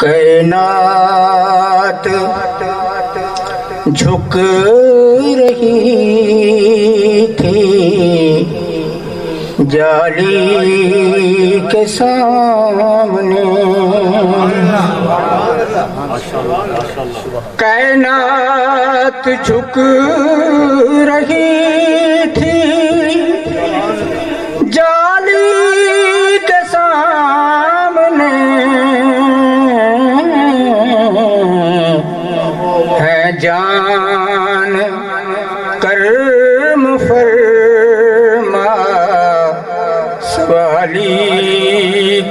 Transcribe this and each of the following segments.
کائنات جھک رہی تھی جالی کے سامنے، کائنات جھک رہی تھی جالی کے سامنے، ہے جان کرم فرما سوالی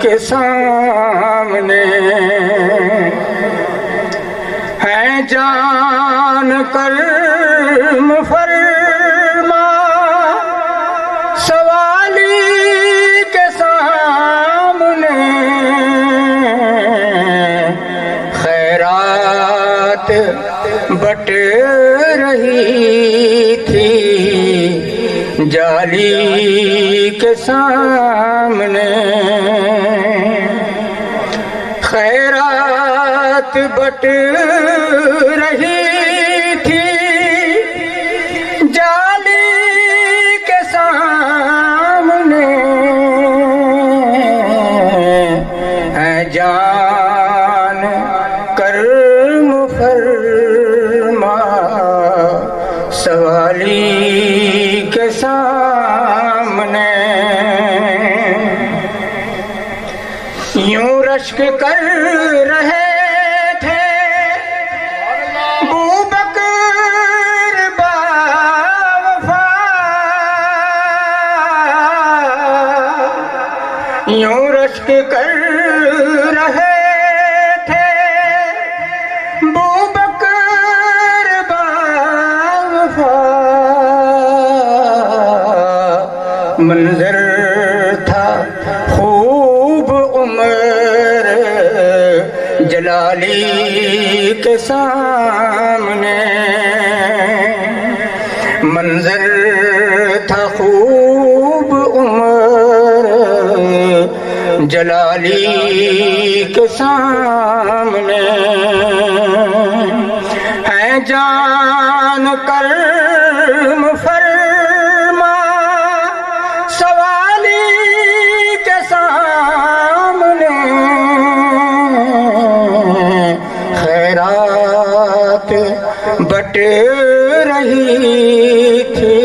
کے سامنے، ہے جان کرم فرما سوالی کے سامنے، خیرات بٹ رہی تھی جالی کے سامنے، خیرات بٹ رہی تھی جالی کے سامنے، ہے جان کرم فرما سوالی کے سامنے، یوں رشک کر رہے تھے بوبکر باوفا، یوں رشک کر رہے تھے بوبکر باوفا، منظر تھا خوب عمر جلالی کے سامنے، منظر تھا خوب عمر جلالی کے سامنے، ہے جان کرم فرما سوالی کے سامنے، خیرات بٹ رہی تھی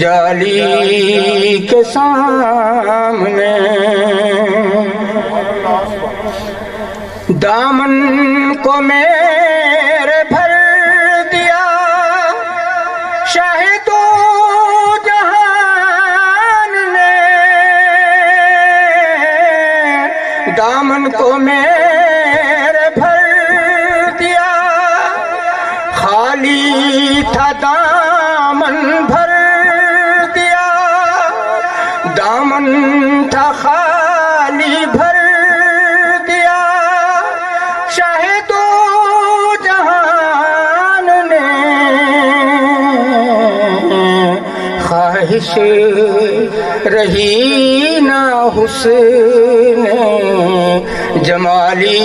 جالی کے سامنے، دامن کو میرے بھر دیا شاہد و جہان نے، دامن کو میرے بھر دیا خالی تھا دامن بھر دیا، دامن تھا خالی بھر دیا شاہد و جہان نے، خواہش رہی نہ حسن جمالی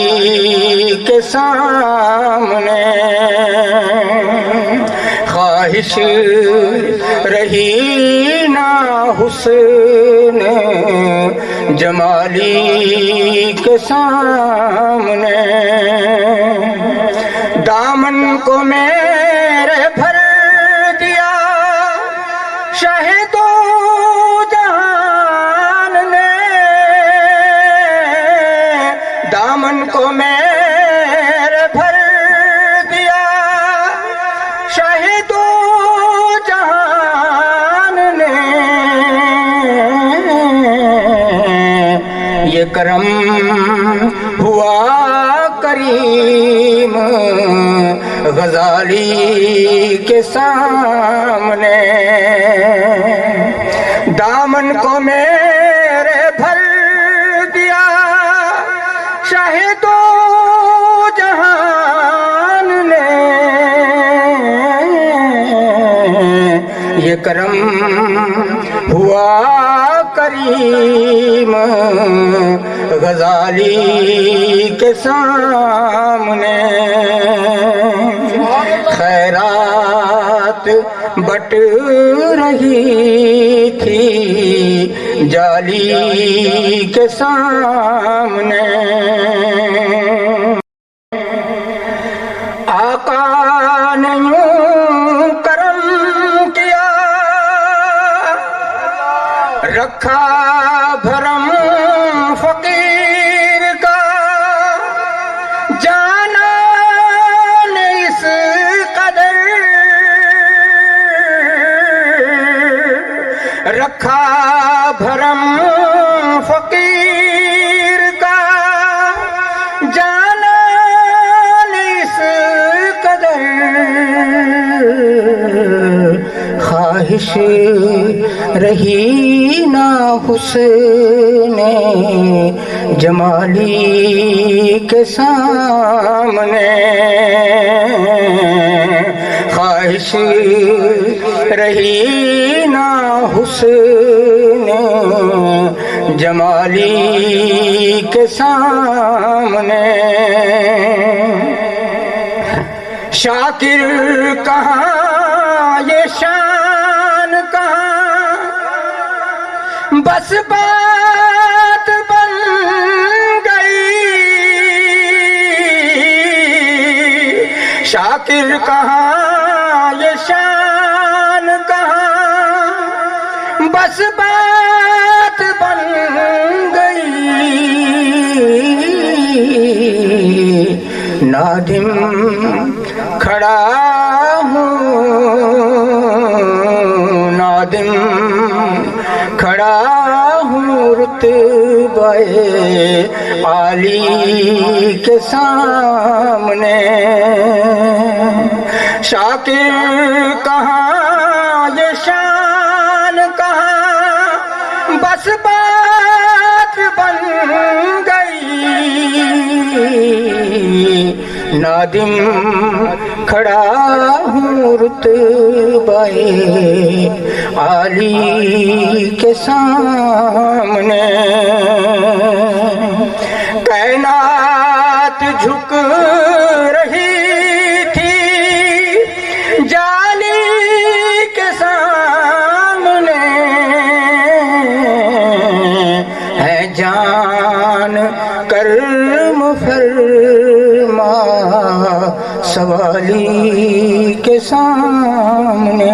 کے سامنے، خواہش رہی نہ حسن جمالی کے سامنے، دامن کو میرے بھر دیا شاہد و جہان نے، دامن کو میرے بھر دیا شاہد و جہان نے، یہ کرم ہوا کریم غزالی کے سامنے، دامن کو میرے بھر دیا شاہد و جہان نے، یہ کرم ہوا کریم غزالی کے سامنے خیرات بٹ رہی تھی جالی کے سامنے. آقا نے یوں کرم کیا رکھا بھرم فقیر کا جانا نے اس قدر رکھا بھرم فقیر کا جانا نے اس قدر خواہش رہی نہ حسن جمالی کے سامنے خواہش رہی نہ حسن جمالی کے سامنے. شاکر کہاں یہ شان کہاں بس بات بن گئی. شاکر کہاں یہ شان کہاں بس بات بن گئی. نادم کھڑا ہوں نادم کھڑا ہوں رتبہ عالی کے سامنے. شاکر کہاں یہ شان کہاں بس بات بن گئی. نادم کھڑا ہوں رتبہ عالی کے سامنے. کائنات جھک رہی تھی جالی کے سامنے ہے جان کرم فرما سوالی کے سامنے.